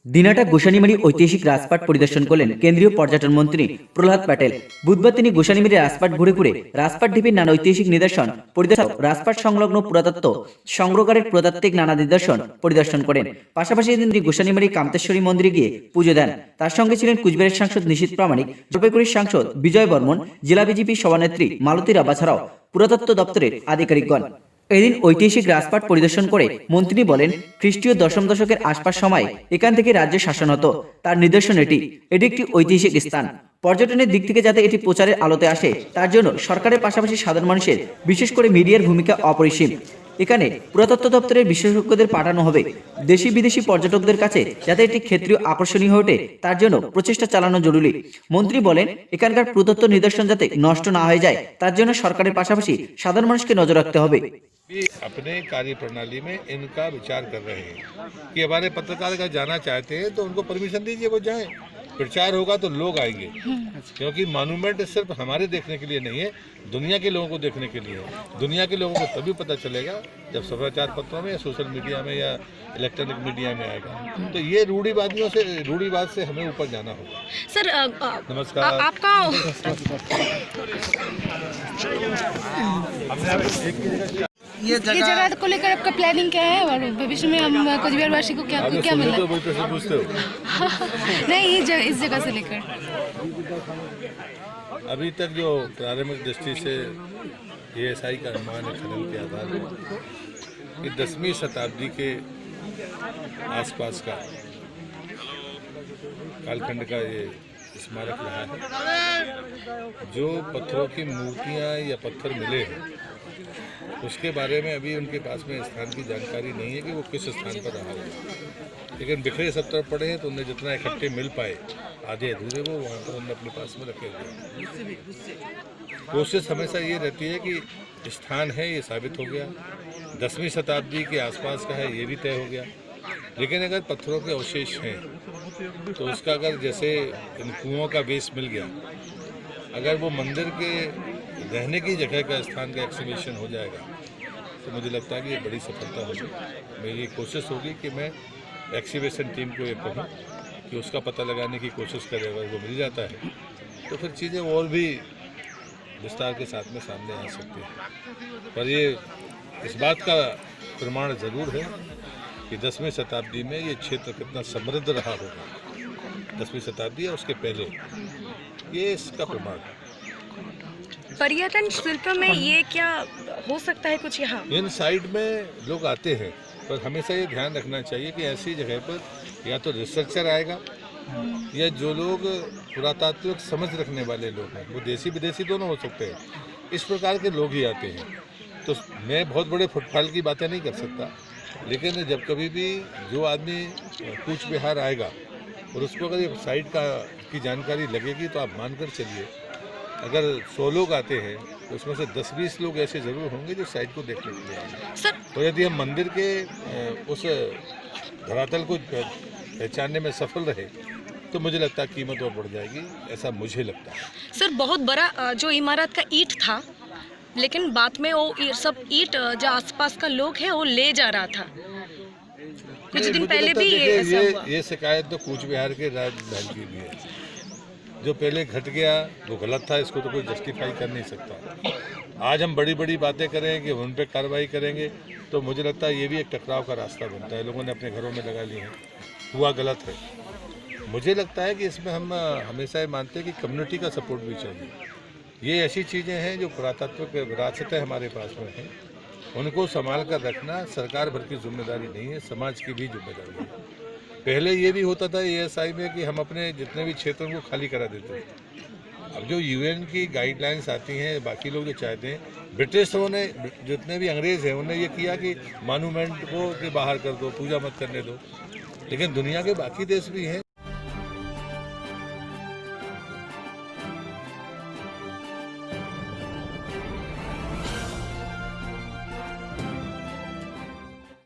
দিনাটা গোসানিমারি ঐতিহাসিক রাজপাট পরিদর্শন করলেন কেন্দ্রীয় পর্যটন মন্ত্রী প্রহ্লাদ প্যাটেল। বুধবার তিনি গোসানিমারি রাজপাট ঘুরে ঘুরে রাজপাট ঢিপির নানা ঐতিহাসিক নিদর্শন পরিদর্শন, রাজপাট সংলগ্ন পুরাতত্ত্ব সংগ্রহকারের প্রত্যাত্ত্বিক নানা নিদর্শন পরিদর্শন করেন। পাশাপাশি তিনি গোসানিমারি কামতেশ্বরী মন্দিরে গিয়ে পুজো দেন। তার সঙ্গে ছিলেন কুচবিহারের সাংসদ নিশীথ প্রামাণিক, জলপাইগুড়ির সাংসদ বিজয় বর্মন, জেলা বিজেপি সভানেত্রী মালতী রাবা ছাড়াও পুরাতত্ত্ব দপ্তরের আধিকারিকগণ। এদিন ঐতিহাসিক রাজপাট পরিদর্শন করে মন্ত্রী বলেন, খ্রিস্টীয় দশম দশকের আশপাশ সময় এখান থেকে রাজ্য শাসন হতো। তার নিদর্শন এটি একটি ঐতিহাসিক স্থান। পর্যটনের দিক থেকে যাতে এটি প্রচারের আলোতে আসে তার জন্য সরকারের পাশাপাশি সাধারণ মানুষের, বিশেষ করে মিডিয়ার ভূমিকা অপরিসীম। এখানে পুরাতত্ত্ব দপ্তরের বিশেষজ্ঞদের পাঠানো হবে। দেশি বিদেশি পর্যটকদের কাছে যাতে এটি ক্ষেত্রীয় আকর্ষণীয় হয়ে ওঠে তার জন্য প্রচেষ্টা চালানো জরুরি। মন্ত্রী বলেন, এখানকার প্রত্নতত্ত্ব নিদর্শন যাতে নষ্ট না হয়ে যায় তার জন্য সরকারের পাশাপাশি সাধারণ মানুষকে নজর রাখতে হবে। अपने कार्य प्रणाली में इनका विचार कर रहे हैं कि हमारे पत्रकार अगर जाना चाहते हैं तो उनको परमिशन दीजिए, वो जाएं। प्रचार होगा तो लोग आएंगे, क्योंकि मॉन्यूमेंट सिर्फ हमारे देखने के लिए नहीं है, दुनिया के लोगों को देखने के लिए है। दुनिया के लोगों को तभी पता चलेगा जब समाचार पत्रों में या सोशल मीडिया में या इलेक्ट्रॉनिक मीडिया में आएगा। तो ये रूढ़िवाद से हमें ऊपर जाना होगा। सर नमस्कार। आपका ये जगह को लेकर आपका प्लानिंग क्या है और भविष्य में हम कुचबिहार वासी को क्या क्या मिला? तो वही प्रश्न पूछते हो। नहीं, इस जगह से लेकर अभी तक जो प्रारंभिक दृष्टि से ASI का अनुमान है खनन के आधार पर कि 10वीं शताब्दी के आसपास का कालखंड का ये स्मारक रहा है। जो पत्थरों की मूर्तियां या पत्थर मिले हैं उसके बारे में अभी उनके पास में स्थान की जानकारी नहीं है कि वो किस स्थान पर रहा होगा, लेकिन बिखरे सब तरफ पड़े हैं तो उन्हें जितना इकट्ठे मिल पाए आधे अधूरे वो वहाँ पर उन्हें अपने पास में रखे हुए हैं। कोशिश हमेशा ये रहती है कि स्थान है ये साबित हो गया, 10वीं शताब्दी के आसपास का है ये भी तय हो गया, लेकिन अगर पत्थरों के अवशेष हैं तो उसका अगर जैसे इन कुओं का बेस मिल गया, अगर वो मंदिर के रहने की जगह का स्थान का एक्सकवेशन हो जाएगा तो मुझे लगता है कि ये बड़ी सफलता होगी। मेरी कोशिश होगी कि मैं एक्सकवेशन टीम को ये कहूँ कि उसका पता लगाने की कोशिश करे। अगर वो मिल जाता है तो फिर चीज़ें और भी विस्तार के साथ में सामने आ सकती हैं। पर ये इस बात का प्रमाण ज़रूर है कि 10वीं शताब्दी में ये क्षेत्र कितना समृद्ध रहा होगा, 10वीं शताब्दी या उसके पहले, ये इसका प्रमाण है। पर्यटन शिल्प में ये क्या हो सकता है कुछ यहाँ? इन साइड में लोग आते हैं, पर हमेशा ये ध्यान रखना चाहिए कि ऐसी जगह पर या तो रिसर्चर आएगा या जो लोग पुरातात्विक समझ रखने वाले लोग हैं, वो देसी विदेशी दोनों हो सकते हैं, इस प्रकार के लोग ही आते हैं। तो मैं बहुत बड़े फुटफॉल की बातें नहीं कर सकता, लेकिन जब कभी भी जो आदमी कूच बिहार आएगा और उसको अगर ये साइट की जानकारी लगेगी तो आप मानकर चलिए अगर 100 लोग आते हैं तो उसमें से 10-20 लोग ऐसे ज़रूर होंगे जो साइट को देखने के लिए आएंगे। तो यदि हम मंदिर के उस धरातल को पहचानने में सफल रहे तो मुझे लगता है कीमत और बढ़ जाएगी, ऐसा मुझे लगता है। सर बहुत बड़ा जो इमारत का ईंट था, लेकिन बाद में वो सब ईंट जो आसपास का लोग है वो ले जा रहा था। कुछ दिन पहले भी ये शिकायत तो कूच बिहार के राजमहल की भी है। जो पहले घट गया वो गलत था, इसको तो कोई जस्टिफाई कर नहीं सकता। आज हम बड़ी बड़ी बातें करेंगे, उन पर कार्रवाई करेंगे तो मुझे लगता है ये भी एक टकराव का रास्ता बनता है। लोगों ने अपने घरों में लगा लिए हैं, हुआ गलत है। मुझे लगता है कि इसमें हम हमेशा ये मानते हैं कि कम्युनिटी का सपोर्ट भी चाहिए। ये ऐसी चीज़ें हैं जो पुरातात्विक विरासतें हमारे पास में हैं, उनको संभाल कर रखना सरकार भर की जिम्मेदारी नहीं है, समाज की भी जिम्मेदारी है। पहले ये भी होता था ASI में कि हम अपने जितने भी क्षेत्रों को खाली करा देते थे। अब जो UN की गाइडलाइंस आती हैं, बाकी लोग जो चाहते हैं, ब्रिटिशों ने, जितने भी अंग्रेज़ हैं उन्होंने ये किया कि मॉन्यूमेंट को के बाहर कर दो, पूजा मत करने दो, लेकिन दुनिया के बाकी देश भी हैं